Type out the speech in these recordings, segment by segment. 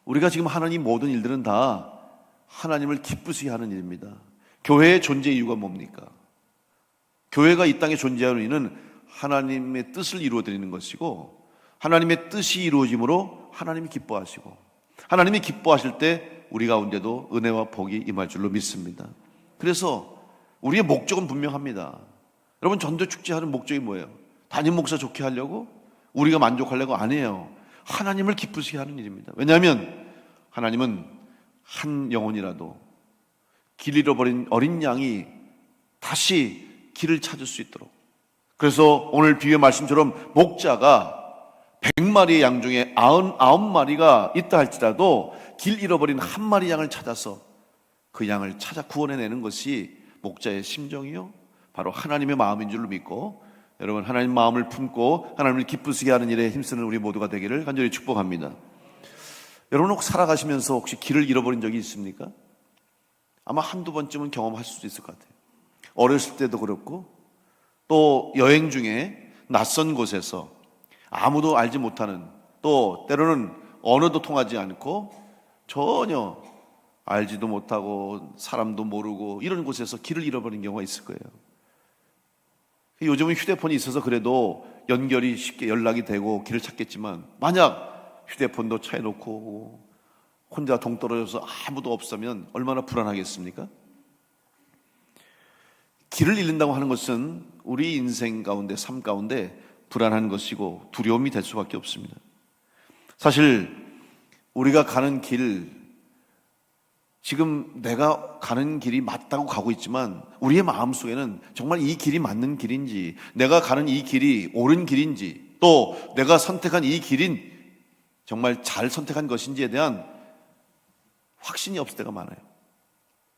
우리가 지금 하는 이 모든 일들은 다 하나님을 기쁘시게 하는 일입니다. 교회의 존재 이유가 뭡니까? 교회가 이 땅에 존재하는 이유는 하나님의 뜻을 이루어드리는 것이고, 하나님의 뜻이 이루어짐으로 하나님이 기뻐하시고, 하나님이 기뻐하실 때 우리 가운데도 은혜와 복이 임할 줄로 믿습니다. 그래서 우리의 목적은 분명합니다. 여러분, 전도축제하는 목적이 뭐예요? 담임 목사 좋게 하려고? 우리가 만족하려고? 아니에요. 하나님을 기쁘시게 하는 일입니다. 왜냐하면 하나님은 한 영혼이라도 길 잃어버린 어린 양이 다시 길을 찾을 수 있도록, 그래서 오늘 비유의 말씀처럼 목자가 100마리의 양 중에 99마리가 있다 할지라도 길 잃어버린 한 마리 양을 찾아서 그 양을 찾아 구원해내는 것이 목자의 심정이요, 바로 하나님의 마음인 줄로 믿고, 여러분, 하나님 마음을 품고 하나님을 기쁘시게 하는 일에 힘쓰는 우리 모두가 되기를 간절히 축복합니다. 여러분, 혹 살아가시면서 혹시 길을 잃어버린 적이 있습니까? 아마 한두 번쯤은 경험할 수도 있을 것 같아요. 어렸을 때도 그렇고, 또 여행 중에 낯선 곳에서 아무도 알지 못하는, 또 때로는 언어도 통하지 않고 전혀 알지도 못하고 사람도 모르고 이런 곳에서 길을 잃어버린 경우가 있을 거예요. 요즘은 휴대폰이 있어서 그래도 연결이 쉽게 연락이 되고 길을 찾겠지만, 만약 휴대폰도 차에 놓고 혼자 동떨어져서 아무도 없으면 얼마나 불안하겠습니까? 길을 잃는다고 하는 것은 우리 인생 가운데, 삶 가운데 불안한 것이고 두려움이 될 수밖에 없습니다. 사실 우리가 가는 길, 지금 내가 가는 길이 맞다고 가고 있지만 우리의 마음속에는 정말 이 길이 맞는 길인지, 내가 가는 이 길이 옳은 길인지, 또 내가 선택한 이 길인 정말 잘 선택한 것인지에 대한 확신이 없을 때가 많아요.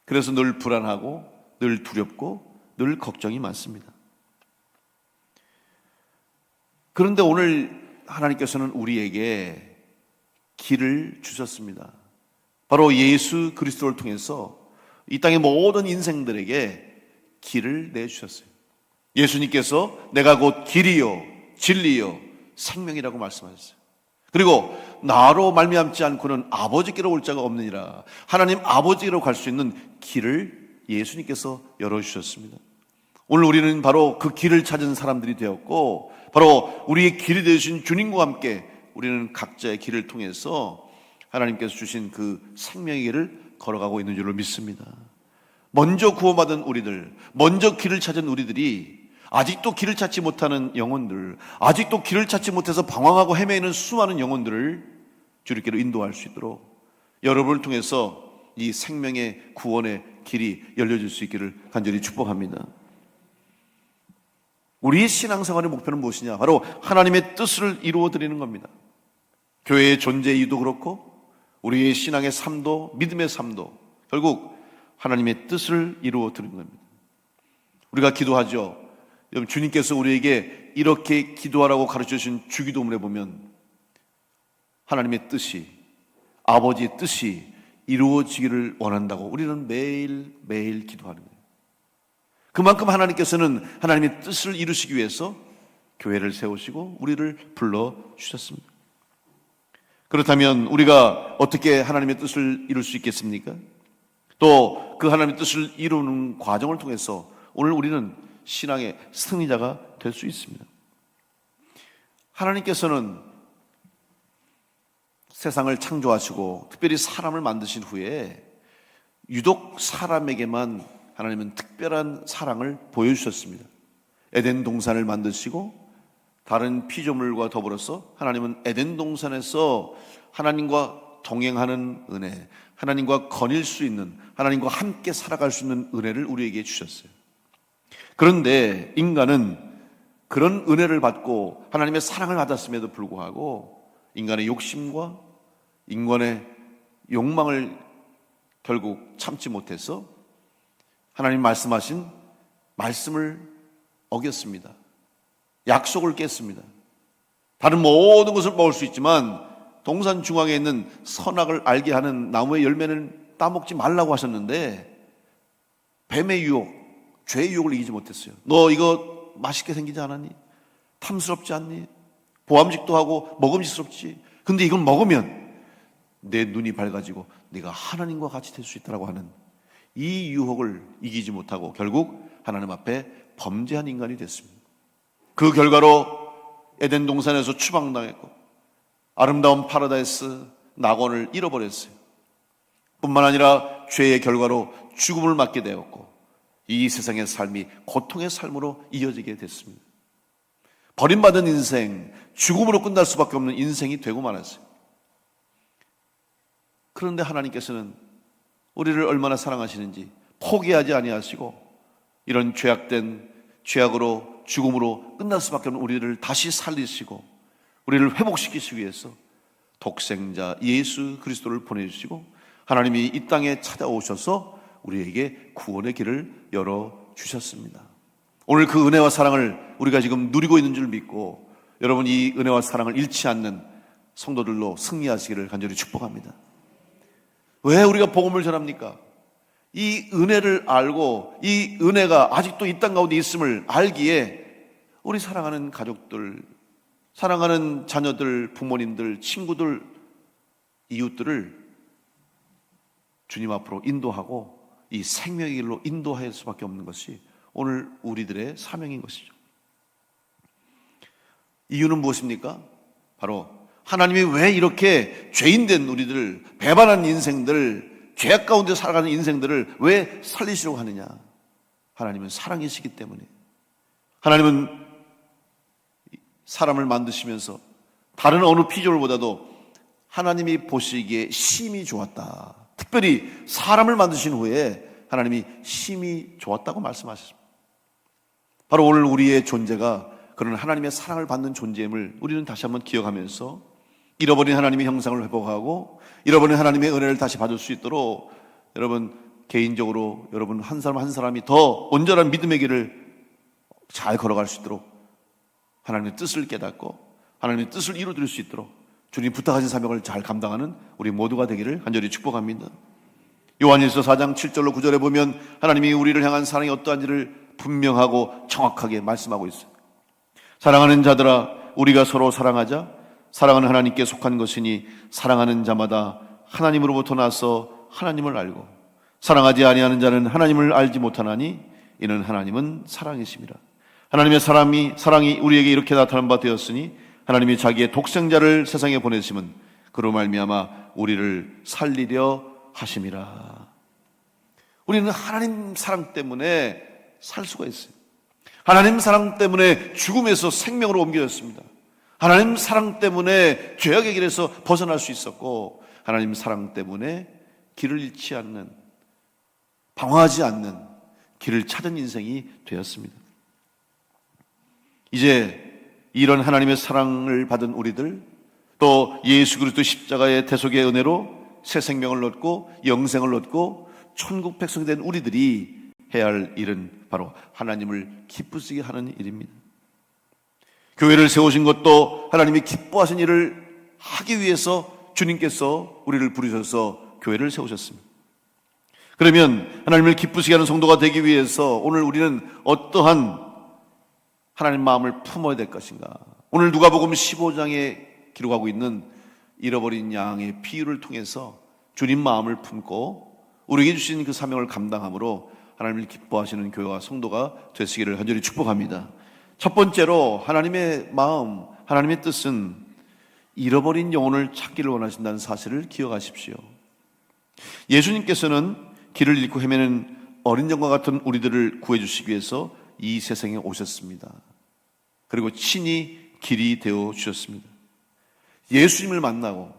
그래서 늘 불안하고 늘 두렵고 늘 걱정이 많습니다. 그런데 오늘 하나님께서는 우리에게 길을 주셨습니다. 바로 예수 그리스도를 통해서 이 땅의 모든 인생들에게 길을 내주셨어요. 예수님께서 내가 곧 길이요 진리요 생명이라고 말씀하셨어요. 그리고 나로 말미암지 않고는 아버지께로 올 자가 없느니라. 하나님 아버지께로 갈 수 있는 길을 예수님께서 열어주셨습니다. 오늘 우리는 바로 그 길을 찾은 사람들이 되었고, 바로 우리의 길이 되신 주님과 함께 우리는 각자의 길을 통해서 하나님께서 주신 그 생명의 길을 걸어가고 있는 줄로 믿습니다. 먼저 구원받은 우리들, 먼저 길을 찾은 우리들이 아직도 길을 찾지 못하는 영혼들, 아직도 길을 찾지 못해서 방황하고 헤매는 수많은 영혼들을 주님께로 인도할 수 있도록 여러분을 통해서 이 생명의 구원의 길이 열려질 수 있기를 간절히 축복합니다. 우리의 신앙생활의 목표는 무엇이냐? 바로 하나님의 뜻을 이루어드리는 겁니다. 교회의 존재 이유도 그렇고 우리의 신앙의 삶도, 믿음의 삶도 결국 하나님의 뜻을 이루어드리는 겁니다. 우리가 기도하죠. 여러분, 주님께서 우리에게 이렇게 기도하라고 가르쳐주신 주기도문에 보면 하나님의 뜻이, 아버지의 뜻이 이루어지기를 원한다고 우리는 매일매일 기도하는 거예요. 그만큼 하나님께서는 하나님의 뜻을 이루시기 위해서 교회를 세우시고 우리를 불러주셨습니다. 그렇다면 우리가 어떻게 하나님의 뜻을 이룰 수 있겠습니까? 또 그 하나님의 뜻을 이루는 과정을 통해서 오늘 우리는 신앙의 승리자가 될 수 있습니다. 하나님께서는 세상을 창조하시고 특별히 사람을 만드신 후에 유독 사람에게만 하나님은 특별한 사랑을 보여주셨습니다. 에덴 동산을 만드시고 다른 피조물과 더불어서 하나님은 에덴 동산에서 하나님과 동행하는 은혜, 하나님과 거닐 수 있는, 하나님과 함께 살아갈 수 있는 은혜를 우리에게 주셨어요. 그런데 인간은 그런 은혜를 받고 하나님의 사랑을 받았음에도 불구하고 인간의 욕심과 인간의 욕망을 결국 참지 못해서 하나님 말씀하신 말씀을 어겼습니다. 약속을 깼습니다. 다른 모든 것을 먹을 수 있지만 동산 중앙에 있는 선악을 알게 하는 나무의 열매는 따먹지 말라고 하셨는데 뱀의 유혹, 죄의 유혹을 이기지 못했어요. 너 이거 맛있게 생기지 않았니? 탐스럽지 않니? 보암직도 하고 먹음직스럽지. 근데 이걸 먹으면 내 눈이 밝아지고 네가 하나님과 같이 될 수 있다라고 하는 이 유혹을 이기지 못하고 결국 하나님 앞에 범죄한 인간이 됐습니다. 그 결과로 에덴 동산에서 추방당했고 아름다운 파라다이스 낙원을 잃어버렸어요. 뿐만 아니라 죄의 결과로 죽음을 맞게 되었고 이 세상의 삶이 고통의 삶으로 이어지게 됐습니다. 버림받은 인생, 죽음으로 끝날 수밖에 없는 인생이 되고 말았어요. 그런데 하나님께서는 우리를 얼마나 사랑하시는지 포기하지 아니하시고 이런 죄악으로 죽음으로 끝날 수밖에 없는 우리를 다시 살리시고 우리를 회복시키시기 위해서 독생자 예수 그리스도를 보내주시고 하나님이 이 땅에 찾아오셔서 우리에게 구원의 길을 열어주셨습니다. 오늘 그 은혜와 사랑을 우리가 지금 누리고 있는 줄 믿고 여러분 이 은혜와 사랑을 잃지 않는 성도들로 승리하시기를 간절히 축복합니다. 왜 우리가 복음을 전합니까? 이 은혜를 알고 이 은혜가 아직도 이 땅 가운데 있음을 알기에 우리 사랑하는 가족들, 사랑하는 자녀들, 부모님들, 친구들, 이웃들을 주님 앞으로 인도하고 이 생명의 길로 인도할 수밖에 없는 것이 오늘 우리들의 사명인 것이죠. 이유는 무엇입니까? 바로 하나님이 왜 이렇게 죄인된 우리들, 배반한 인생들, 죄악 가운데 살아가는 인생들을 왜 살리시려고 하느냐? 하나님은 사랑이시기 때문에. 하나님은 사람을 만드시면서 다른 어느 피조물보다도 하나님이 보시기에 심히 좋았다. 특별히 사람을 만드신 후에 하나님이 심히 좋았다고 말씀하셨습니다. 바로 오늘 우리의 존재가 그런 하나님의 사랑을 받는 존재임을 우리는 다시 한번 기억하면서 잃어버린 하나님의 형상을 회복하고 잃어버린 하나님의 은혜를 다시 받을 수 있도록 여러분 개인적으로 여러분 한 사람 한 사람이 더 온전한 믿음의 길을 잘 걸어갈 수 있도록 하나님의 뜻을 깨닫고 하나님의 뜻을 이루어드릴 수 있도록 주님 부탁하신 사명을 잘 감당하는 우리 모두가 되기를 간절히 축복합니다. 요한일서 4장 7절로 9절에 보면 하나님이 우리를 향한 사랑이 어떠한지를 분명하고 정확하게 말씀하고 있어요. 사랑하는 자들아 우리가 서로 사랑하자. 사랑은 하나님께 속한 것이니 사랑하는 자마다 하나님으로부터 나서 하나님을 알고 사랑하지 아니하는 자는 하나님을 알지 못하나니 이는 하나님은 사랑이심이라. 하나님의 사랑이 우리에게 이렇게 나타난 바 되었으니 하나님이 자기의 독생자를 세상에 보내심은 그로 말미암아 우리를 살리려 하심이라. 우리는 하나님 사랑 때문에 살 수가 있어요. 하나님 사랑 때문에 죽음에서 생명으로 옮겨졌습니다. 하나님 사랑 때문에 죄악의 길에서 벗어날 수 있었고 하나님 사랑 때문에 길을 잃지 않는, 방황하지 않는 길을 찾은 인생이 되었습니다. 이제 이런 하나님의 사랑을 받은 우리들, 또 예수 그리스도 십자가의 대속의 은혜로 새 생명을 얻고 영생을 얻고 천국 백성이 된 우리들이 해야 할 일은 바로 하나님을 기쁘시게 하는 일입니다. 교회를 세우신 것도 하나님이 기뻐하신 일을 하기 위해서 주님께서 우리를 부르셔서 교회를 세우셨습니다. 그러면 하나님을 기쁘시게 하는 성도가 되기 위해서 오늘 우리는 어떠한 하나님 마음을 품어야 될 것인가? 오늘 누가복음 15장에 기록하고 있는 잃어버린 양의 비유를 통해서 주님 마음을 품고 우리에게 주신 그 사명을 감당함으로 하나님을 기뻐하시는 교회와 성도가 되시기를 간절히 축복합니다. 첫 번째로 하나님의 마음, 하나님의 뜻은 잃어버린 영혼을 찾기를 원하신다는 사실을 기억하십시오. 예수님께서는 길을 잃고 헤매는 어린 영과 같은 우리들을 구해주시기 위해서 이 세상에 오셨습니다. 그리고 친히 길이 되어 주셨습니다. 예수님을 만나고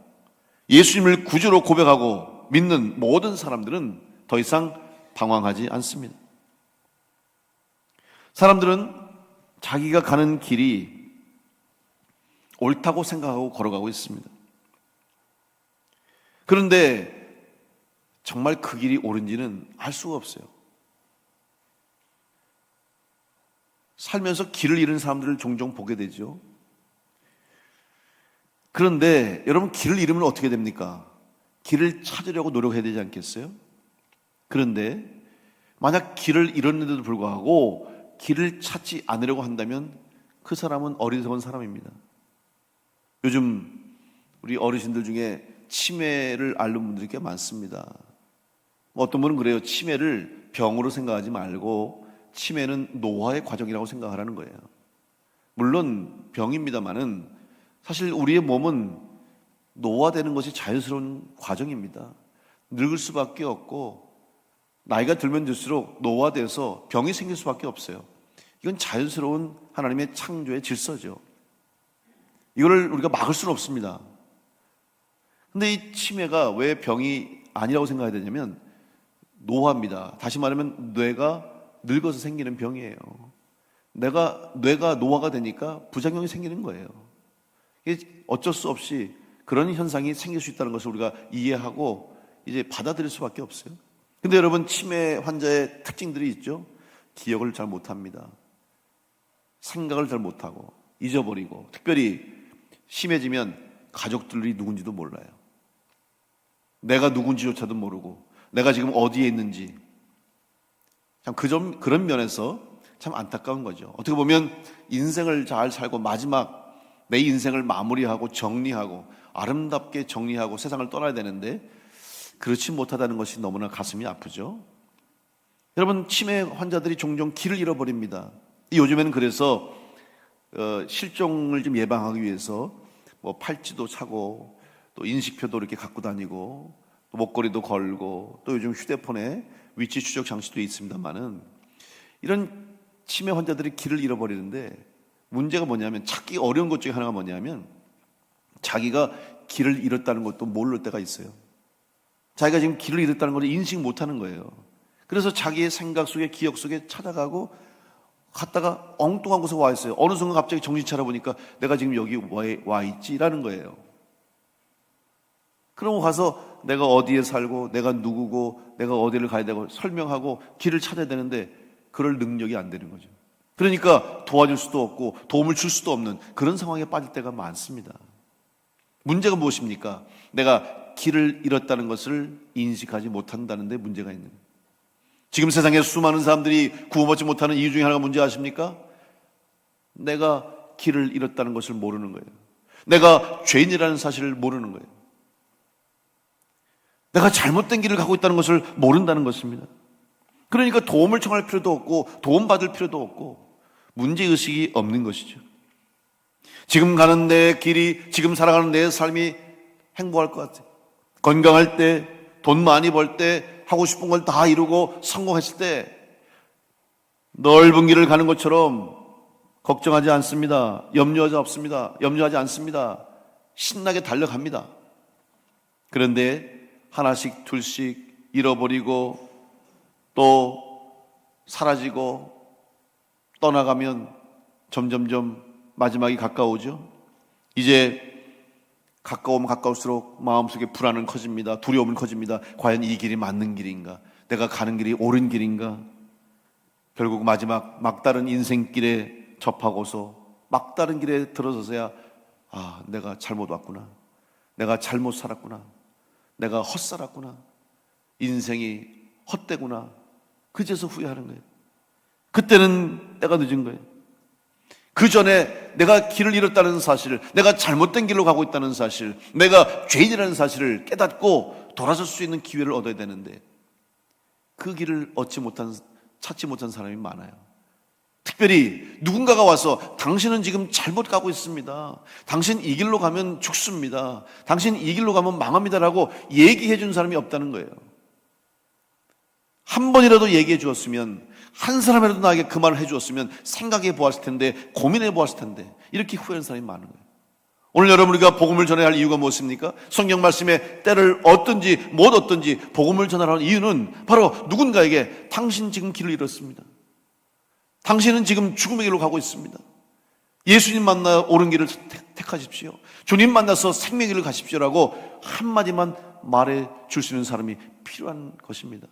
예수님을 구주로 고백하고 믿는 모든 사람들은 더 이상 방황하지 않습니다. 사람들은 자기가 가는 길이 옳다고 생각하고 걸어가고 있습니다. 그런데 정말 그 길이 옳은지는 알 수가 없어요. 살면서 길을 잃은 사람들을 종종 보게 되죠. 그런데 여러분 길을 잃으면 어떻게 됩니까? 길을 찾으려고 노력해야 되지 않겠어요? 그런데 만약 길을 잃었는데도 불구하고 길을 찾지 않으려고 한다면 그 사람은 어리석은 사람입니다. 요즘 우리 어르신들 중에 치매를 앓는 분들이 꽤 많습니다. 어떤 분은 그래요. 치매를 병으로 생각하지 말고 치매는 노화의 과정이라고 생각하라는 거예요. 물론 병입니다만은 사실 우리의 몸은 노화되는 것이 자연스러운 과정입니다. 늙을 수밖에 없고 나이가 들면 들수록 노화돼서 병이 생길 수밖에 없어요. 이건 자연스러운 하나님의 창조의 질서죠. 이거를 우리가 막을 수는 없습니다. 근데 이 치매가 왜 병이 아니라고 생각해야 되냐면 노화입니다. 다시 말하면 뇌가 늙어서 생기는 병이에요. 뇌가 노화가 되니까 부작용이 생기는 거예요. 이게 어쩔 수 없이 그런 현상이 생길 수 있다는 것을 우리가 이해하고 이제 받아들일 수밖에 없어요. 근데 여러분, 치매 환자의 특징들이 있죠. 기억을 잘 못합니다. 생각을 잘 못하고 잊어버리고, 특별히 심해지면 가족들이 누군지도 몰라요. 내가 누군지조차도 모르고 내가 지금 어디에 있는지, 참 그런 면에서 참 안타까운 거죠. 어떻게 보면 인생을 잘 살고 마지막 내 인생을 마무리하고 정리하고 아름답게 정리하고 세상을 떠나야 되는데 그렇지 못하다는 것이 너무나 가슴이 아프죠. 여러분, 치매 환자들이 종종 길을 잃어버립니다. 요즘에는 그래서 실종을 좀 예방하기 위해서 뭐 팔찌도 차고 또 인식표도 이렇게 갖고 다니고 또 목걸이도 걸고 또 요즘 휴대폰에 위치 추적 장치도 있습니다만은 이런 치매 환자들이 길을 잃어버리는데 문제가 뭐냐면, 찾기 어려운 것 중에 하나가 뭐냐면 자기가 길을 잃었다는 것도 모를 때가 있어요. 자기가 지금 길을 잃었다는 걸 인식 못하는 거예요. 그래서 자기의 생각 속에, 기억 속에 찾아가고 갔다가 엉뚱한 곳에 와 있어요. 어느 순간 갑자기 정신 차려보니까 내가 지금 여기 와 있지라는 거예요. 그러고 가서 내가 어디에 살고 내가 누구고 내가 어디를 가야 되고 설명하고 길을 찾아야 되는데 그럴 능력이 안 되는 거죠. 그러니까 도와줄 수도 없고 도움을 줄 수도 없는 그런 상황에 빠질 때가 많습니다. 문제가 무엇입니까? 내가 길을 잃었다는 것을 인식하지 못한다는 데 문제가 있는 거예요. 지금 세상에 수많은 사람들이 구원받지 못하는 이유 중에 하나가 뭔지 아십니까? 내가 길을 잃었다는 것을 모르는 거예요. 내가 죄인이라는 사실을 모르는 거예요. 내가 잘못된 길을 가고 있다는 것을 모른다는 것입니다. 그러니까 도움을 청할 필요도 없고 도움받을 필요도 없고 문제의식이 없는 것이죠. 지금 가는 내 길이, 지금 살아가는 내 삶이 행복할 것 같아요. 건강할 때, 돈 많이 벌 때, 하고 싶은 걸 다 이루고 성공했을 때 넓은 길을 가는 것처럼 걱정하지 않습니다. 염려하지 않습니다. 신나게 달려갑니다. 그런데 하나씩 둘씩 잃어버리고 또 사라지고 떠나가면 점점점 마지막이 가까우죠. 이제 가까우면 가까울수록 마음속에 불안은 커집니다. 두려움은 커집니다. 과연 이 길이 맞는 길인가? 내가 가는 길이 옳은 길인가? 결국 마지막 막다른 인생길에 접하고서 막다른 길에 들어서서야 내가 잘못 왔구나. 내가 잘못 살았구나. 내가 헛살았구나. 인생이 헛되구나. 그제서 후회하는 거예요. 그때는 때가 늦은 거예요. 그 전에 내가 길을 잃었다는 사실, 내가 잘못된 길로 가고 있다는 사실, 내가 죄인이라는 사실을 깨닫고 돌아설 수 있는 기회를 얻어야 되는데 그 길을 찾지 못한 사람이 많아요. 특별히 누군가가 와서 당신은 지금 잘못 가고 있습니다. 당신 이 길로 가면 죽습니다. 당신 이 길로 가면 망합니다라고 얘기해 준 사람이 없다는 거예요. 한 번이라도 얘기해 주었으면, 한 사람이라도 나에게 그 말을 해 주었으면 생각해 보았을 텐데, 고민해 보았을 텐데, 이렇게 후회하는 사람이 많은 거예요. 오늘 여러분, 우리가 복음을 전해야 할 이유가 무엇입니까? 성경 말씀에 때를 얻든지 못 얻든지 복음을 전하라는 이유는 바로 누군가에게 당신 지금 길을 잃었습니다. 당신은 지금 죽음의 길로 가고 있습니다. 예수님 만나 옳은 길을 택하십시오. 주님 만나서 생명의 길을 가십시오라고 한마디만 말해 줄 수 있는 사람이 필요한 것입니다.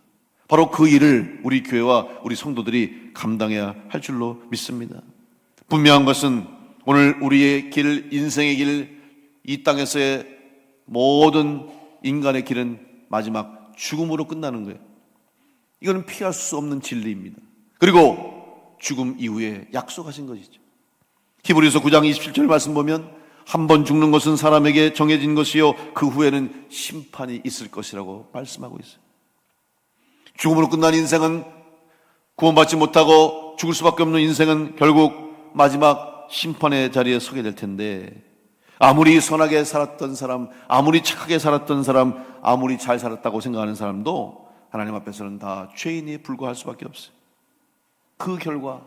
바로 그 일을 우리 교회와 우리 성도들이 감당해야 할 줄로 믿습니다. 분명한 것은 오늘 우리의 길, 인생의 길, 이 땅에서의 모든 인간의 길은 마지막 죽음으로 끝나는 거예요. 이거는 피할 수 없는 진리입니다. 그리고 죽음 이후에 약속하신 것이죠. 히브리서 9장 27절 말씀 보면 한 번 죽는 것은 사람에게 정해진 것이요 그 후에는 심판이 있을 것이라고 말씀하고 있어요. 죽음으로 끝난 인생은, 구원받지 못하고 죽을 수밖에 없는 인생은 결국 마지막 심판의 자리에 서게 될 텐데, 아무리 선하게 살았던 사람, 아무리 착하게 살았던 사람, 아무리 잘 살았다고 생각하는 사람도 하나님 앞에서는 다 죄인에 불과할 수밖에 없어요. 그 결과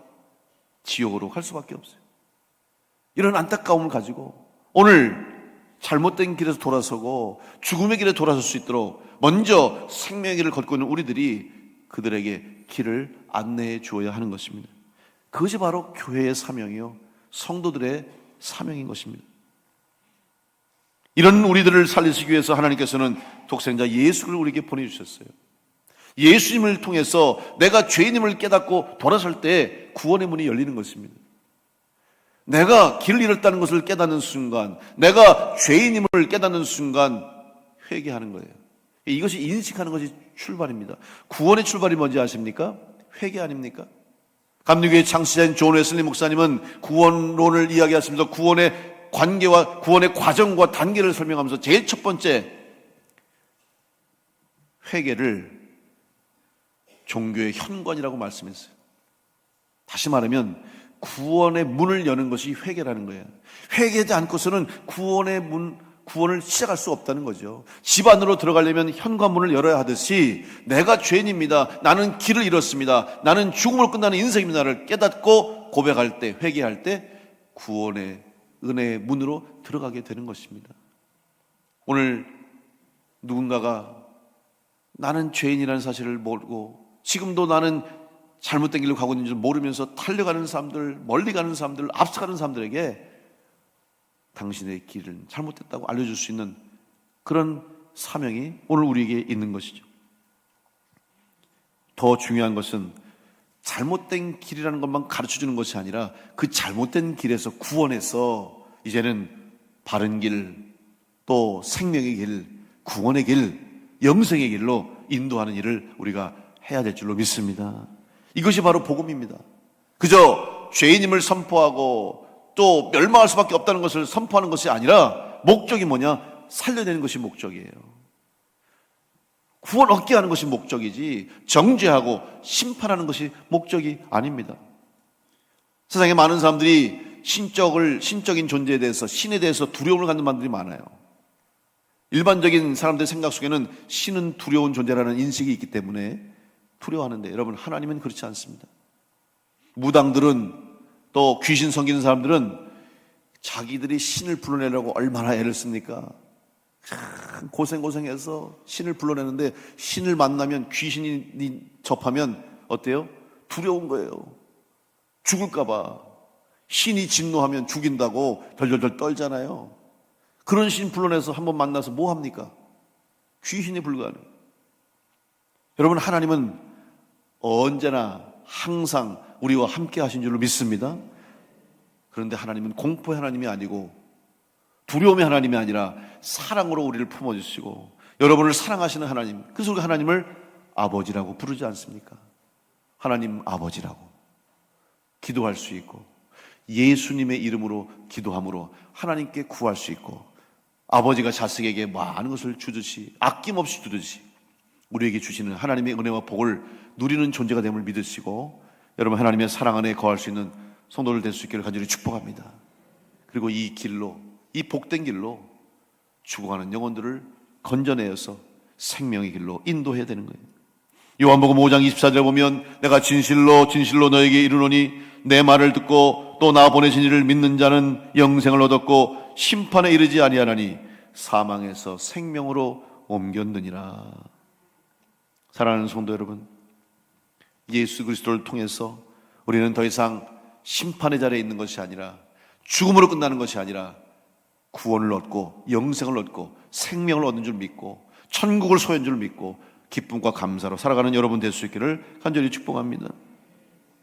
지옥으로 갈 수밖에 없어요. 이런 안타까움을 가지고 오늘 잘못된 길에서 돌아서고 죽음의 길에 돌아설 수 있도록 먼저 생명의 길을 걷고 있는 우리들이 그들에게 길을 안내해 주어야 하는 것입니다. 그것이 바로 교회의 사명이요, 성도들의 사명인 것입니다. 이런 우리들을 살리시기 위해서 하나님께서는 독생자 예수를 우리에게 보내주셨어요. 예수님을 통해서 내가 죄인임을 깨닫고 돌아설 때 구원의 문이 열리는 것입니다. 내가 길을 잃었다는 것을 깨닫는 순간, 내가 죄인임을 깨닫는 순간 회개하는 거예요. 이것이 인식하는 것이 출발입니다. 구원의 출발이 뭔지 아십니까? 회개 아닙니까? 감리교회 창시자인 존 웨슬리 목사님은 구원론을 이야기하시면서 구원의 관계와 구원의 과정과 단계를 설명하면서 제일 첫 번째 회개를 종교의 현관이라고 말씀했어요. 다시 말하면 구원의 문을 여는 것이 회개라는 거예요. 회개하지 않고서는 구원을 시작할 수 없다는 거죠. 집 안으로 들어가려면 현관문을 열어야 하듯이 내가 죄인입니다, 나는 길을 잃었습니다, 나는 죽음으로 끝나는 인생입니다를 깨닫고 고백할 때, 회개할 때 구원의 은혜의 문으로 들어가게 되는 것입니다. 오늘 누군가가 나는 죄인이라는 사실을 모르고 지금도 나는 잘못된 길로 가고 있는 줄 모르면서 달려가는 사람들, 멀리 가는 사람들, 앞서가는 사람들에게 당신의 길은 잘못됐다고 알려줄 수 있는 그런 사명이 오늘 우리에게 있는 것이죠. 더 중요한 것은 잘못된 길이라는 것만 가르쳐주는 것이 아니라 그 잘못된 길에서 구원해서 이제는 바른 길, 또 생명의 길, 구원의 길, 영생의 길로 인도하는 일을 우리가 해야 될 줄로 믿습니다. 이것이 바로 복음입니다. 그저 죄인임을 선포하고 또 멸망할 수밖에 없다는 것을 선포하는 것이 아니라 목적이 뭐냐? 살려내는 것이 목적이에요. 구원 얻게 하는 것이 목적이지 정죄하고 심판하는 것이 목적이 아닙니다. 세상에 많은 사람들이 신적인 존재에 대해서, 신에 대해서 두려움을 갖는 사람들이 많아요. 일반적인 사람들의 생각 속에는 신은 두려운 존재라는 인식이 있기 때문에 두려워하는데, 여러분, 하나님은 그렇지 않습니다. 무당들은, 또 귀신 섬기는 사람들은 자기들이 신을 불러내려고 얼마나 애를 씁니까? 고생해서 신을 불러내는데, 신을 만나면, 귀신이 접하면 어때요? 두려운 거예요. 죽을까봐. 신이 진노하면 죽인다고 덜덜덜 떨잖아요. 그런 신 불러내서 한번 만나서 뭐 합니까? 귀신에 불과하는. 여러분, 하나님은 언제나 항상 우리와 함께 하신 줄로 믿습니다. 그런데 하나님은 공포의 하나님이 아니고 두려움의 하나님이 아니라 사랑으로 우리를 품어주시고 여러분을 사랑하시는 하나님, 그래서 우리가 하나님을 아버지라고 부르지 않습니까? 하나님 아버지라고 기도할 수 있고 예수님의 이름으로 기도함으로 하나님께 구할 수 있고, 아버지가 자식에게 많은 것을 주듯이, 아낌없이 주듯이 우리에게 주시는 하나님의 은혜와 복을 누리는 존재가 됨을 믿으시고, 여러분 하나님의 사랑 안에 거할 수 있는 성도들 될 수 있기를 간절히 축복합니다. 그리고 이 길로, 이 복된 길로 죽어가는 영혼들을 건져내어서 생명의 길로 인도해야 되는 거예요. 요한복음 5장 24절에 보면 내가 진실로 너에게 이르노니 내 말을 듣고 또 나 보내신 이를 믿는 자는 영생을 얻었고 심판에 이르지 아니하나니 사망에서 생명으로 옮겼느니라. 사랑하는 성도 여러분, 예수 그리스도를 통해서 우리는 더 이상 심판의 자리에 있는 것이 아니라, 죽음으로 끝나는 것이 아니라 구원을 얻고 영생을 얻고 생명을 얻는 줄 믿고 천국을 소유한 줄 믿고 기쁨과 감사로 살아가는 여러분 될 수 있기를 간절히 축복합니다.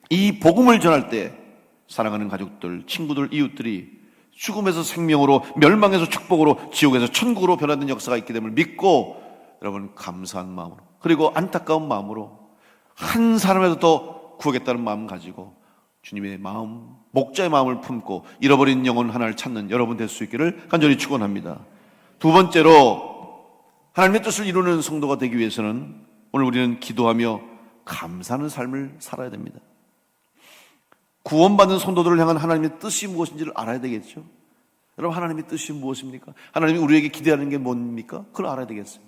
이 복음을 전할 때 사랑하는 가족들, 친구들, 이웃들이 죽음에서 생명으로, 멸망에서 축복으로, 지옥에서 천국으로 변화된 역사가 있게 됨을 믿고, 여러분 감사한 마음으로, 그리고 안타까운 마음으로 한 사람이라도 더 구하겠다는 마음 가지고 주님의 마음, 목자의 마음을 품고 잃어버린 영혼 하나를 찾는 여러분 될 수 있기를 간절히 축원합니다. 두 번째로 하나님의 뜻을 이루는 성도가 되기 위해서는 오늘 우리는 기도하며 감사하는 삶을 살아야 됩니다. 구원받은 성도들을 향한 하나님의 뜻이 무엇인지를 알아야 되겠죠. 여러분, 하나님의 뜻이 무엇입니까? 하나님이 우리에게 기대하는 게 뭡니까? 그걸 알아야 되겠어요.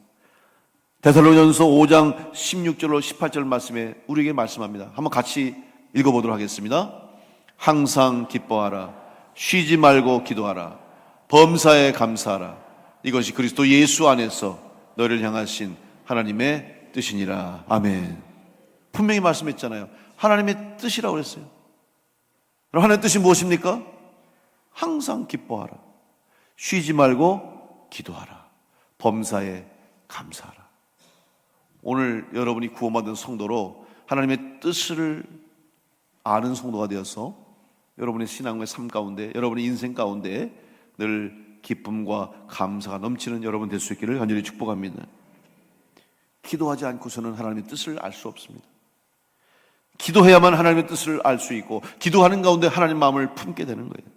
데살로니가전서 5장 16절로 18절 말씀에 우리에게 말씀합니다. 한번 같이 읽어보도록 하겠습니다. 항상 기뻐하라. 쉬지 말고 기도하라. 범사에 감사하라. 이것이 그리스도 예수 안에서 너를 향하신 하나님의 뜻이니라. 아멘. 분명히 말씀했잖아요. 하나님의 뜻이라고 그랬어요. 하나님의 뜻이 무엇입니까? 항상 기뻐하라. 쉬지 말고 기도하라. 범사에 감사하라. 오늘 여러분이 구원받은 성도로 하나님의 뜻을 아는 성도가 되어서 여러분의 신앙의 삶 가운데, 여러분의 인생 가운데 늘 기쁨과 감사가 넘치는 여러분 될 수 있기를 간절히 축복합니다. 기도하지 않고서는 하나님의 뜻을 알 수 없습니다. 기도해야만 하나님의 뜻을 알 수 있고, 기도하는 가운데 하나님 마음을 품게 되는 거예요.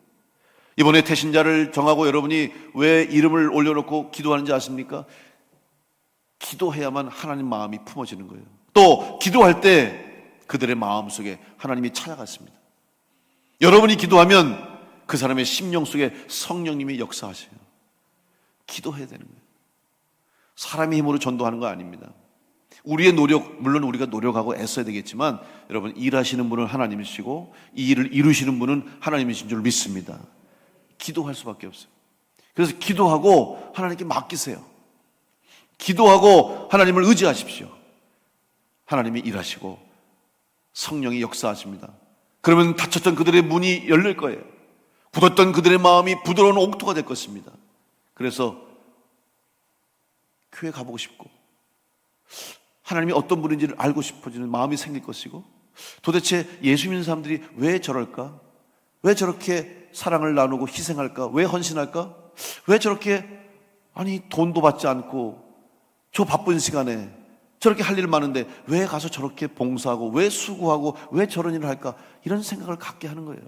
이번에 태신자를 정하고 여러분이 왜 이름을 올려놓고 기도하는지 아십니까? 기도해야만 하나님 마음이 품어지는 거예요. 또 기도할 때 그들의 마음속에 하나님이 찾아갔습니다. 여러분이 기도하면 그 사람의 심령 속에 성령님이 역사하셔요. 기도해야 되는 거예요. 사람의 힘으로 전도하는 거 아닙니다. 우리의 노력, 물론 우리가 노력하고 애써야 되겠지만 여러분, 일하시는 분은 하나님이시고 이 일을 이루시는 분은 하나님이신 줄 믿습니다. 기도할 수밖에 없어요. 그래서 기도하고 하나님께 맡기세요. 기도하고 하나님을 의지하십시오. 하나님이 일하시고 성령이 역사하십니다. 그러면 닫혔던 그들의 문이 열릴 거예요. 굳었던 그들의 마음이 부드러운 옥토가 될 것입니다. 그래서 교회 가보고 싶고 하나님이 어떤 분인지를 알고 싶어지는 마음이 생길 것이고, 도대체 예수 믿는 사람들이 왜 저럴까? 왜 저렇게 사랑을 나누고 희생할까? 왜 헌신할까? 왜 저렇게 돈도 받지 않고 저 바쁜 시간에 저렇게 할 일 많은데 왜 가서 저렇게 봉사하고 왜 수고하고 왜 저런 일을 할까? 이런 생각을 갖게 하는 거예요.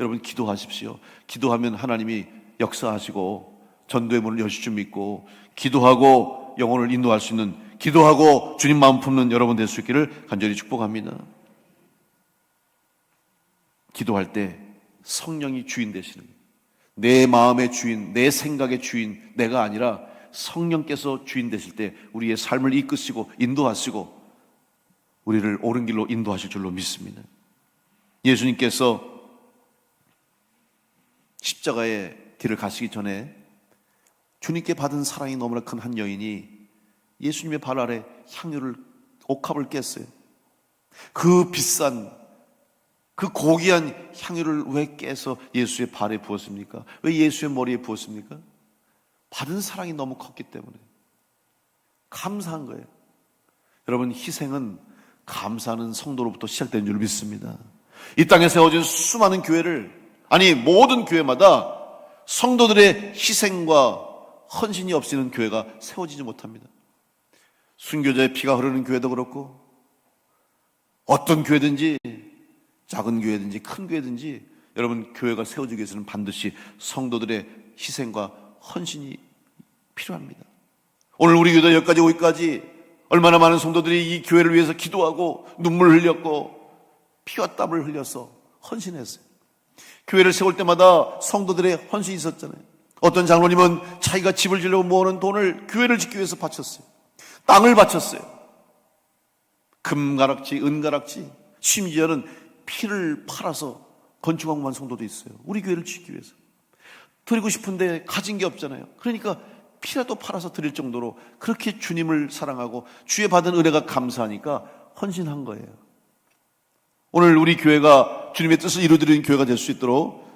여러분, 기도하십시오. 기도하면 하나님이 역사하시고 전도의 문을 여실 줄 믿고, 기도하고 영혼을 인도할 수 있는, 기도하고 주님 마음 품는 여러분 될 수 있기를 간절히 축복합니다. 기도할 때 성령이 주인 되시는, 내 마음의 주인, 내 생각의 주인, 내가 아니라 성령께서 주인 되실 때 우리의 삶을 이끄시고 인도하시고 우리를 옳은 길로 인도하실 줄로 믿습니다. 예수님께서 십자가의 길을 가시기 전에 주님께 받은 사랑이 너무나 큰 한 여인이 예수님의 발 아래 향유를, 옥합을 깼어요. 그 비싼, 그 고귀한 향유를 왜 깨서 예수의 발에 부었습니까? 왜 예수의 머리에 부었습니까? 받은 사랑이 너무 컸기 때문에 감사한 거예요. 여러분, 희생은 감사하는 성도로부터 시작된 줄 믿습니다. 이 땅에 세워진 수많은 교회를, 모든 교회마다 성도들의 희생과 헌신이 없이는 교회가 세워지지 못합니다. 순교자의 피가 흐르는 교회도 그렇고, 어떤 교회든지 작은 교회든지 큰 교회든지 여러분, 교회가 세워지기 위해서는 반드시 성도들의 희생과 헌신이 필요합니다. 오늘 우리 교회 여기까지 오기까지 얼마나 많은 성도들이 이 교회를 위해서 기도하고 눈물을 흘렸고 피와 땀을 흘려서 헌신했어요. 교회를 세울 때마다 성도들의 헌신이 있었잖아요. 어떤 장로님은 자기가 집을 지려고 모으는 돈을 교회를 짓기 위해서 바쳤어요. 땅을 바쳤어요. 금가락지, 은가락지, 심지어는 피를 팔아서 건축하고 만 성도도 있어요. 우리 교회를 짓기 위해서. 드리고 싶은데 가진 게 없잖아요. 그러니까 피라도 팔아서 드릴 정도로 그렇게 주님을 사랑하고 주의 받은 은혜가 감사하니까 헌신한 거예요. 오늘 우리 교회가 주님의 뜻을 이루어드리는 교회가 될 수 있도록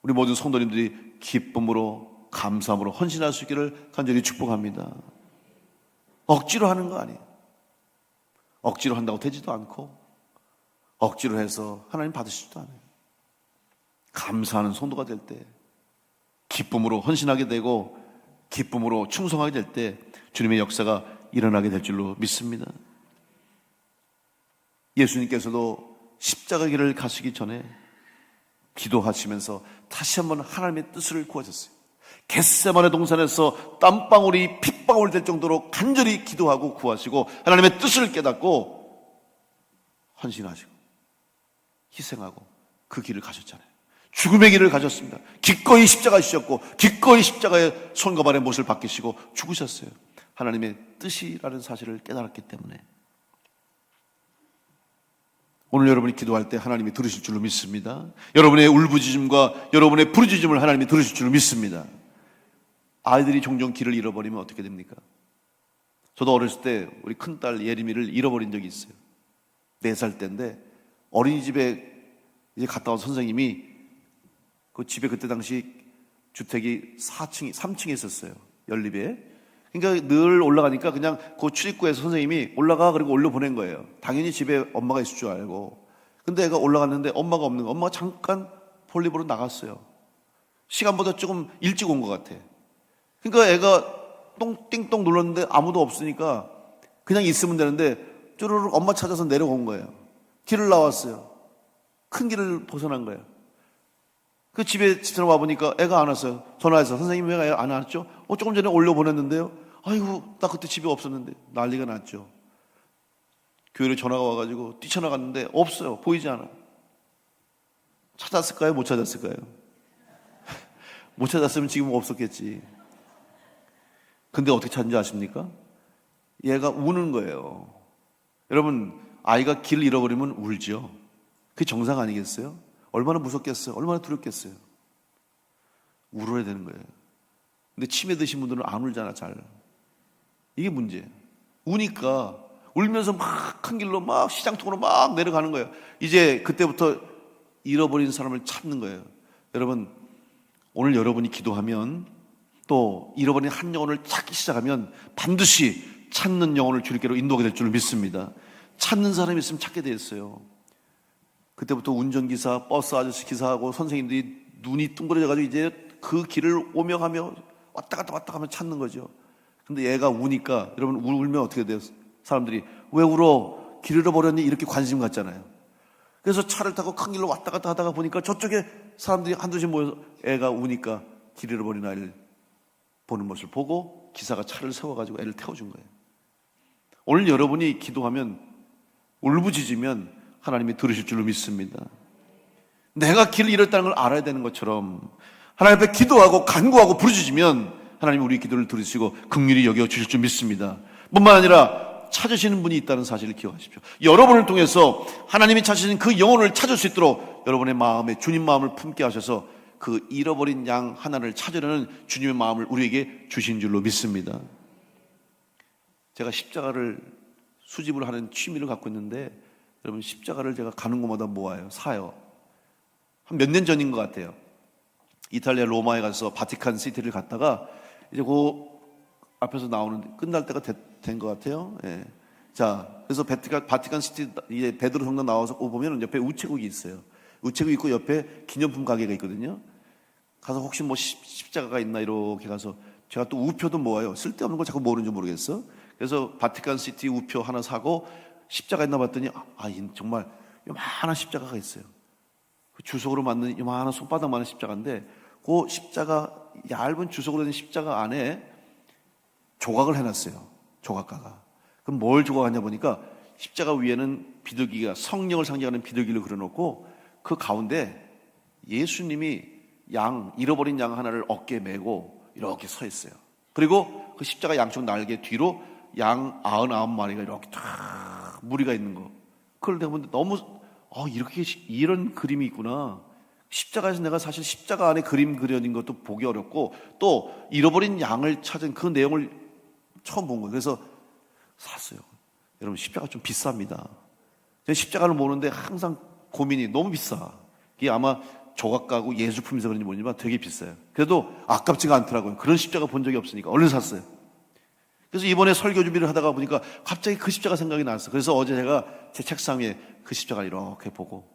우리 모든 성도님들이 기쁨으로, 감사함으로 헌신할 수 있기를 간절히 축복합니다. 억지로 하는 거 아니에요. 억지로 한다고 되지도 않고 억지로 해서 하나님 받으시지도 않아요. 감사하는 성도가 될 때, 기쁨으로 헌신하게 되고 기쁨으로 충성하게 될 때 주님의 역사가 일어나게 될 줄로 믿습니다. 예수님께서도 십자가 길을 가시기 전에 기도하시면서 다시 한번 하나님의 뜻을 구하셨어요. 겟세마네 동산에서 땀방울이 핏방울 될 정도로 간절히 기도하고 구하시고 하나님의 뜻을 깨닫고 헌신하시고 희생하고 그 길을 가셨잖아요. 죽음의 길을 가셨습니다. 기꺼이 십자가 지셨고 기꺼이 십자가의 손과 발의 못을 박히시고 죽으셨어요. 하나님의 뜻이라는 사실을 깨달았기 때문에 오늘 여러분이 기도할 때 하나님이 들으실 줄로 믿습니다. 여러분의 울부짖음과 여러분의 부르짖음을 하나님이 들으실 줄로 믿습니다. 아이들이 종종 길을 잃어버리면 어떻게 됩니까? 저도 어렸을 때 우리 큰딸 예림이를 잃어버린 적이 있어요. 4살 때인데 어린이집에 이제 갔다 온 선생님이 그 집에 그때 당시 주택이 3층에 있었어요. 연립에. 그러니까 늘 올라가니까 그냥 그 출입구에서 선생님이 올라가 그리고 올려보낸 거예요. 당연히 집에 엄마가 있을 줄 알고. 근데 애가 올라갔는데 엄마가 없는 거예요. 엄마가 잠깐 볼일보러 나갔어요. 시간보다 조금 일찍 온 것 같아. 그러니까 애가 띵똥 눌렀는데 아무도 없으니까 그냥 있으면 되는데 쭈르륵 엄마 찾아서 내려온 거예요. 길을 나왔어요. 큰 길을 벗어난 거예요. 그 집에 들어와 보니까 애가 안 왔어요. 전화해서 선생님 왜 안 왔죠? 조금 전에 올려보냈는데요. 아이고 나 그때 집에 없었는데 난리가 났죠. 교회로 전화가 와가지고 뛰쳐나갔는데 없어요. 보이지 않아요. 찾았을까요? 못 찾았을까요? 못 찾았으면 지금 없었겠지. 근데 어떻게 찾는지 아십니까? 얘가 우는 거예요. 여러분 아이가 길 잃어버리면 울죠. 그게 정상 아니겠어요? 얼마나 무섭겠어요? 얼마나 두렵겠어요? 울어야 되는 거예요. 근데 치매 드신 분들은 안 울잖아, 잘. 이게 문제예요. 우니까 울면서 막 큰 길로 막 시장통으로 막 내려가는 거예요. 이제 그때부터 잃어버린 사람을 찾는 거예요. 여러분 오늘 여러분이 기도하면 또 잃어버린 한 영혼을 찾기 시작하면 반드시 찾는 영혼을 주님께로 인도하게 될 줄 믿습니다. 찾는 사람이 있으면 찾게 돼 있어요. 그때부터 운전기사, 버스 아저씨 기사하고 선생님들이 눈이 둥그러져가지고 이제 그 길을 오며 가며 왔다 갔다 하면 찾는 거죠. 근데 얘가 우니까 여러분 울면 어떻게 돼요? 사람들이 왜 울어? 길 잃어버렸니? 이렇게 관심 갖잖아요. 그래서 차를 타고 큰 길로 왔다 갔다 하다가 보니까 저쪽에 사람들이 한두씩 모여서 애가 우니까 길 잃어버린 아이를 보는 것을 보고 기사가 차를 세워가지고 애를 태워준 거예요. 오늘 여러분이 기도하면 울부짖으면 하나님이 들으실 줄로 믿습니다. 내가 길을 잃었다는 걸 알아야 되는 것처럼 하나님 앞에 기도하고 간구하고 부르짖으면 하나님이 우리 기도를 들으시고 긍휼히 여겨주실 줄 믿습니다. 뿐만 아니라 찾으시는 분이 있다는 사실을 기억하십시오. 여러분을 통해서 하나님이 찾으신 그 영혼을 찾을 수 있도록 여러분의 마음에 주님 마음을 품게 하셔서 그 잃어버린 양 하나를 찾으려는 주님의 마음을 우리에게 주신 줄로 믿습니다. 제가 십자가를 수집을 하는 취미를 갖고 있는데 여러분 십자가를 제가 가는 곳마다 모아요. 사요. 한 몇 년 전인 것 같아요. 이탈리아 로마에 가서 바티칸 시티를 갔다가 이제 그 앞에서 나오는데 끝날 때가 된 것 같아요. 예. 자, 그래서 바티칸 시티 이제 베드로 성당 나와서 보면 옆에 우체국이 있어요. 우체국 있고 옆에 기념품 가게가 있거든요. 가서 혹시 뭐 십자가가 있나 이렇게 가서 제가 또 우표도 모아요. 쓸데없는 걸 자꾸 모르는지 모르겠어. 그래서 바티칸 시티 우표 하나 사고 십자가 있나 봤더니 정말 요만한 십자가가 있어요. 그 주석으로 만든 요만한 손바닥만한 십자가인데 그 십자가 얇은 주석으로 된 십자가 안에 조각을 해놨어요. 조각가가. 그럼 뭘 조각하냐 보니까 십자가 위에는 비둘기가 성령을 상징하는 비둘기를 그려놓고 그 가운데 예수님이 잃어버린 양 하나를 어깨에 메고 이렇게 서 있어요. 그리고 그 십자가 양쪽 날개 뒤로 양 99마리가 이렇게 쫙 무리가 있는 거. 그걸 내가 보는데 너무 이런 그림이 있구나. 십자가에서 내가 사실 십자가 안에 그림 그려진 것도 보기 어렵고 또 잃어버린 양을 찾은 그 내용을 처음 본 거예요. 그래서 샀어요. 여러분 십자가 좀 비쌉니다. 제가 십자가를 모르는데 항상 고민이 너무 비싸. 이게 아마 조각가고 예술품이서 그런지 모르지만 되게 비싸요. 그래도 아깝지가 않더라고요. 그런 십자가 본 적이 없으니까 얼른 샀어요. 그래서 이번에 설교 준비를 하다가 보니까 갑자기 그 십자가 생각이 났어요. 그래서 어제 제가 제 책상 위에 그 십자가를 이렇게 보고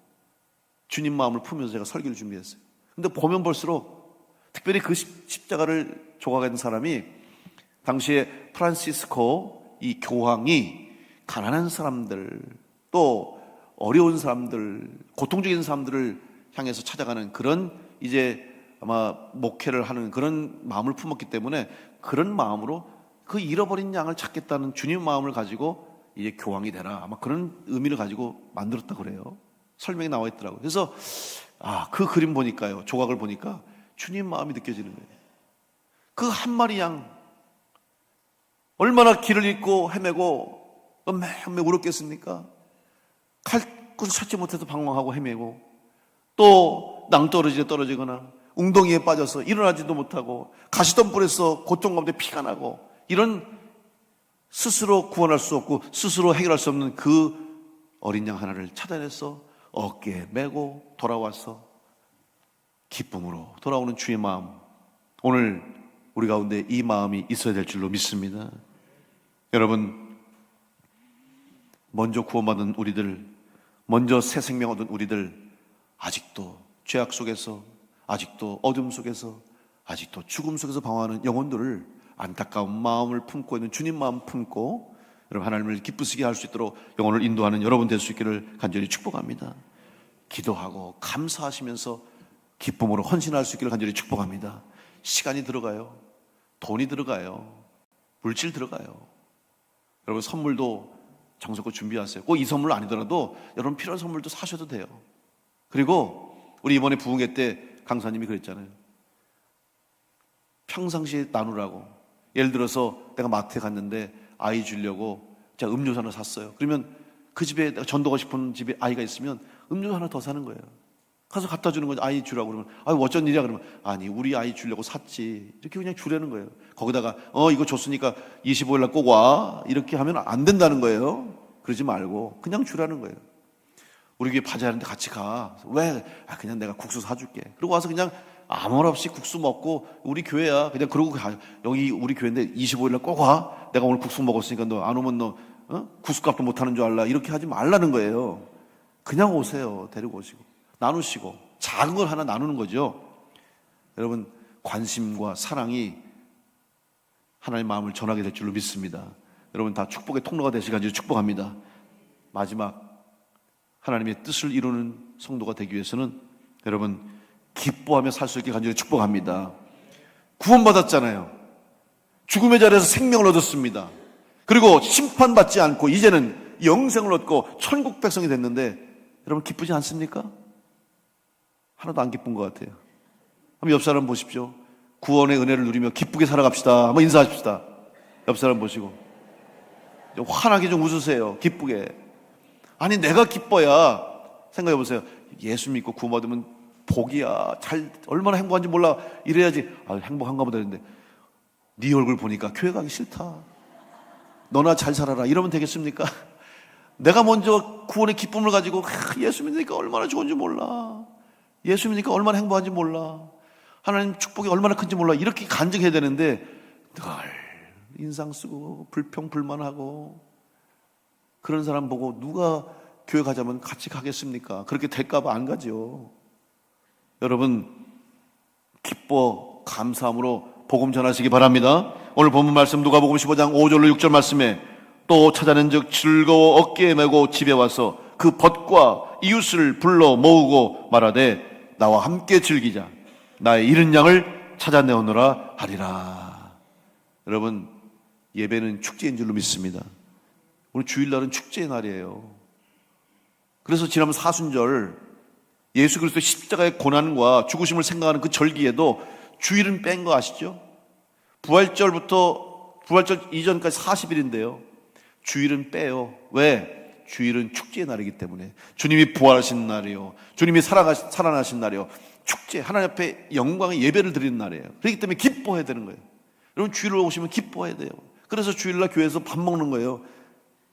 주님 마음을 품으면서 제가 설교를 준비했어요. 근데 보면 볼수록 특별히 그 십자가를 조각한 사람이 당시에 프란시스코 이 교황이 가난한 사람들 또 어려운 사람들, 고통적인 사람들을 향해서 찾아가는 그런 이제 아마 목회를 하는 그런 마음을 품었기 때문에 그런 마음으로 그 잃어버린 양을 찾겠다는 주님의 마음을 가지고 이제 교황이 되라, 아마 그런 의미를 가지고 만들었다고 그래요. 설명이 나와 있더라고요. 그래서 그 그림 보니까요, 조각을 보니까 주님 마음이 느껴지는 거예요. 그 한 마리 양 얼마나 길을 잃고 헤매고 매매 울었겠습니까? 칼끝을 찾지 못해서 방황하고 헤매고, 또 낭떠러지에 떨어지거나 웅덩이에 빠져서 일어나지도 못하고 가시덤불에서 고통 가운데 피가 나고, 이런 스스로 구원할 수 없고 스스로 해결할 수 없는 그 어린 양 하나를 찾아내서 어깨에 메고 돌아와서 기쁨으로 돌아오는 주의 마음, 오늘 우리 가운데 이 마음이 있어야 될 줄로 믿습니다. 여러분, 먼저 구원받은 우리들, 먼저 새 생명 얻은 우리들, 아직도 죄악 속에서, 아직도 어둠 속에서, 아직도 죽음 속에서 방황하는 영혼들을 안타까운 마음을 품고 있는 주님 마음 품고, 여러분 하나님을 기쁘시게 할 수 있도록 영혼을 인도하는 여러분 될 수 있기를 간절히 축복합니다. 기도하고 감사하시면서 기쁨으로 헌신할 수 있기를 간절히 축복합니다. 시간이 들어가요. 돈이 들어가요. 물질 들어가요. 여러분 선물도 정성껏 준비하세요. 꼭 이 선물 아니더라도 여러분 필요한 선물도 사셔도 돼요. 그리고 우리 이번에 부흥회 때 강사님이 그랬잖아요. 평상시에 나누라고. 예를 들어서 내가 마트에 갔는데 아이 주려고 제가 음료수 하나 샀어요. 그러면 그 집에 내가 전도가 싶은 집에 아이가 있으면 음료수 하나 더 사는 거예요. 가서 갖다 주는 거죠. 아이 주라고. 그러면 어쩐 일이야? 그러면 아니 우리 아이 주려고 샀지. 이렇게 그냥 주라는 거예요. 거기다가 이거 줬으니까 25일 날 꼭 와. 이렇게 하면 안 된다는 거예요. 그러지 말고 그냥 주라는 거예요. 우리 교회 바자하는데 같이 가. 왜? 그냥 내가 국수 사줄게. 그리고 와서 그냥 아무 말 없이 국수 먹고, 우리 교회야 그냥 그러고 가. 여기 우리 교회인데 25일 날 꼭 와. 내가 오늘 국수 먹었으니까 너 안 오면 너 국수값도 못하는 줄 알라. 이렇게 하지 말라는 거예요. 그냥 오세요. 데리고 오시고 나누시고 작은 걸 하나 나누는 거죠. 여러분 관심과 사랑이 하나님의 마음을 전하게 될 줄로 믿습니다. 여러분 다 축복의 통로가 되시기를 축복합니다. 마지막 하나님의 뜻을 이루는 성도가 되기 위해서는 여러분 기뻐하며 살 수 있게 간절히 축복합니다. 구원받았잖아요. 죽음의 자리에서 생명을 얻었습니다. 그리고 심판받지 않고 이제는 영생을 얻고 천국 백성이 됐는데 여러분 기쁘지 않습니까? 하나도 안 기쁜 것 같아요. 한번 옆 사람 보십시오. 구원의 은혜를 누리며 기쁘게 살아갑시다. 한번 인사하십시다. 옆 사람 보시고 좀 환하게 좀 웃으세요. 기쁘게. 아니 내가 기뻐야, 생각해 보세요. 예수 믿고 구원받으면 복이야. 얼마나 행복한지 몰라. 이래야지 행복한가 보다 했는데 네 얼굴 보니까 교회 가기 싫다. 너나 잘 살아라. 이러면 되겠습니까? 내가 먼저 구원의 기쁨을 가지고 예수 믿으니까 얼마나 좋은지 몰라. 예수 믿으니까 얼마나 행복한지 몰라. 하나님 축복이 얼마나 큰지 몰라. 이렇게 간증해야 되는데 늘 인상 쓰고 불평불만하고, 그런 사람 보고 누가 교회 가자면 같이 가겠습니까? 그렇게 될까봐 안 가죠. 여러분 기뻐 감사함으로 복음 전하시기 바랍니다. 오늘 본문 말씀 누가복음 15장 5절로 6절 말씀에 또 찾아낸즉 즐거워 어깨에 메고 집에 와서 그 벗과 이웃을 불러 모으고 말하되 나와 함께 즐기자. 나의 잃은 양을 찾아내오노라 하리라. 여러분 예배는 축제인 줄로 믿습니다. 오늘 주일날은 축제의 날이에요. 그래서 지난번 사순절 예수 그리스도 십자가의 고난과 죽으심을 생각하는 그 절기에도 주일은 뺀 거 아시죠? 부활절부터 부활절 이전까지 40일인데요 주일은 빼요. 왜? 주일은 축제의 날이기 때문에. 주님이 부활하신 날이요, 주님이 살아나신 날이요, 축제, 하나님 앞에 영광의 예배를 드리는 날이에요. 그렇기 때문에 기뻐해야 되는 거예요. 여러분 주일을 오시면 기뻐해야 돼요. 그래서 주일날 교회에서 밥 먹는 거예요.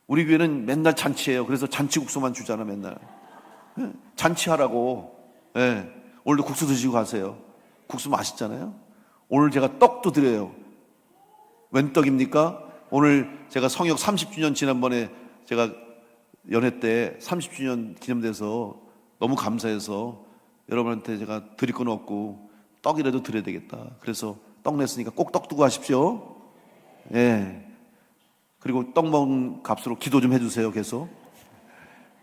우리 교회는 맨날 잔치예요. 그래서 잔치국수만 주잖아 맨날. 잔치하라고. 네. 오늘도 국수 드시고 가세요. 국수 맛있잖아요. 오늘 제가 떡도 드려요. 웬 떡입니까? 오늘 제가 성역 30주년 지난번에 제가 연회 때 30주년 기념돼서 너무 감사해서 여러분한테 제가 드릴 건 없고 떡이라도 드려야 되겠다. 그래서 떡 냈으니까 꼭 떡 두고 가십시오. 예. 그리고 떡 먹은 값으로 기도 좀 해주세요. 계속.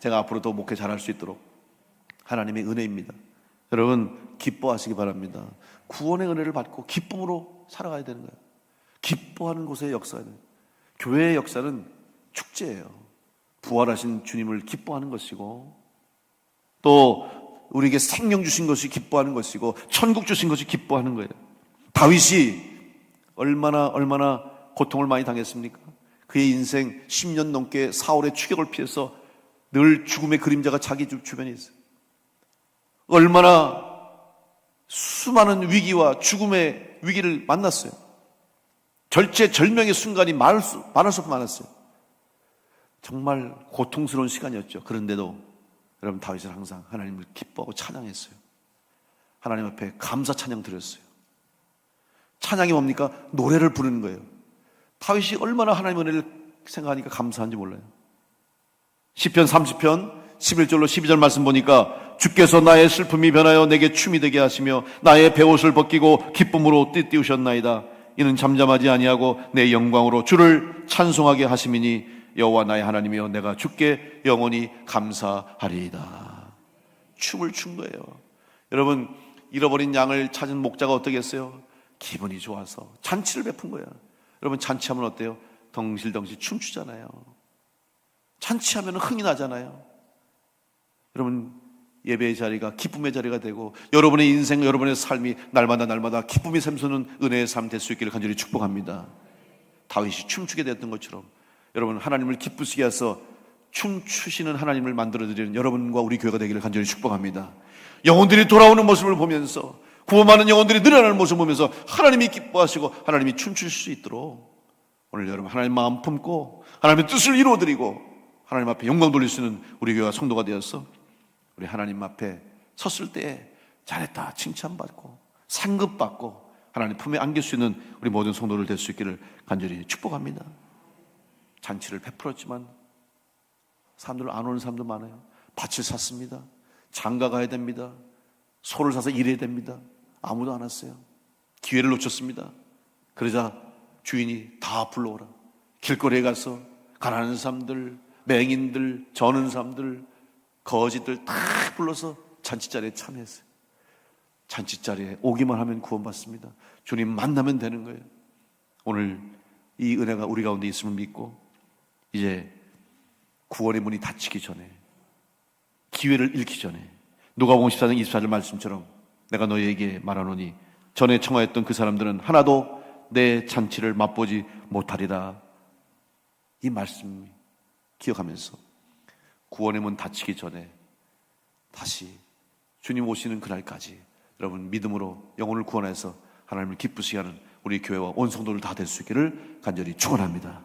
제가 앞으로 더 목회 잘할 수 있도록 하나님의 은혜입니다. 여러분 기뻐하시기 바랍니다. 구원의 은혜를 받고 기쁨으로 살아가야 되는 거예요. 기뻐하는 곳의 역사는, 교회의 역사는 축제예요. 부활하신 주님을 기뻐하는 것이고, 또 우리에게 생명 주신 것이 기뻐하는 것이고, 천국 주신 것이 기뻐하는 거예요. 다윗이 얼마나 고통을 많이 당했습니까? 그의 인생 10년 넘게 사울의 추격을 피해서 늘 죽음의 그림자가 자기 주변에 있어요. 얼마나 수많은 위기와 죽음의 위기를 만났어요. 절체절명의 순간이 많을수록 많았어요. 정말 고통스러운 시간이었죠. 그런데도 여러분 다윗은 항상 하나님을 기뻐하고 찬양했어요. 하나님 앞에 감사 찬양 드렸어요. 찬양이 뭡니까? 노래를 부르는 거예요. 다윗이 얼마나 하나님의 은혜를 생각하니까 감사한지 몰라요. 시편 30편 11절로 12절 말씀 보니까 주께서 나의 슬픔이 변하여 내게 춤이 되게 하시며 나의 베옷을 벗기고 기쁨으로 띠띠우셨나이다. 이는 잠잠하지 아니하고 내 영광으로 주를 찬송하게 하심이니 여호와 나의 하나님이여 내가 주께 영원히 감사하리이다. 춤을 춘 거예요. 여러분 잃어버린 양을 찾은 목자가 어떻게 했어요? 기분이 좋아서 잔치를 베푼 거예요. 여러분 잔치하면 어때요? 덩실덩실 춤추잖아요. 잔치하면 흥이 나잖아요. 여러분 예배의 자리가 기쁨의 자리가 되고 여러분의 인생, 여러분의 삶이 날마다 기쁨이 샘솟는 은혜의 삶 될 수 있기를 간절히 축복합니다. 다윗이 춤추게 되었던 것처럼 여러분 하나님을 기쁘시게 해서 춤추시는 하나님을 만들어드리는 여러분과 우리 교회가 되기를 간절히 축복합니다. 영혼들이 돌아오는 모습을 보면서, 구원받는 영혼들이 늘어나는 모습을 보면서 하나님이 기뻐하시고 하나님이 춤출 수 있도록 오늘 여러분 하나님 마음 품고 하나님의 뜻을 이루어드리고 하나님 앞에 영광 돌릴 수 있는 우리 교회가 성도가 되어서 우리 하나님 앞에 섰을 때 잘했다 칭찬받고 상급받고 하나님 품에 안길 수 있는 우리 모든 성도들 될 수 있기를 간절히 축복합니다. 잔치를 베풀었지만 사람들 안 오는 사람도 많아요. 밭을 샀습니다. 장가 가야 됩니다. 소를 사서 일해야 됩니다. 아무도 안 왔어요. 기회를 놓쳤습니다. 그러자 주인이 다 불러오라. 길거리에 가서 가난한 사람들, 맹인들, 저는 사람들, 거지들 다 불러서 잔치자리에 참여했어요. 잔치자리에 오기만 하면 구원받습니다. 주님 만나면 되는 거예요. 오늘 이 은혜가 우리 가운데 있음을 믿고 이제 구원의 문이 닫히기 전에, 기회를 잃기 전에 누가복음 14장 24절 말씀처럼 내가 너희에게 말하노니 전에 청하였던 그 사람들은 하나도 내 잔치를 맛보지 못하리라. 이 말씀 기억하면서 구원의 문 닫히기 전에 다시 주님 오시는 그날까지 여러분 믿음으로 영혼을 구원해서 하나님을 기쁘시게 하는 우리 교회와 온 성도들 다 될 수 있기를 간절히 축원합니다.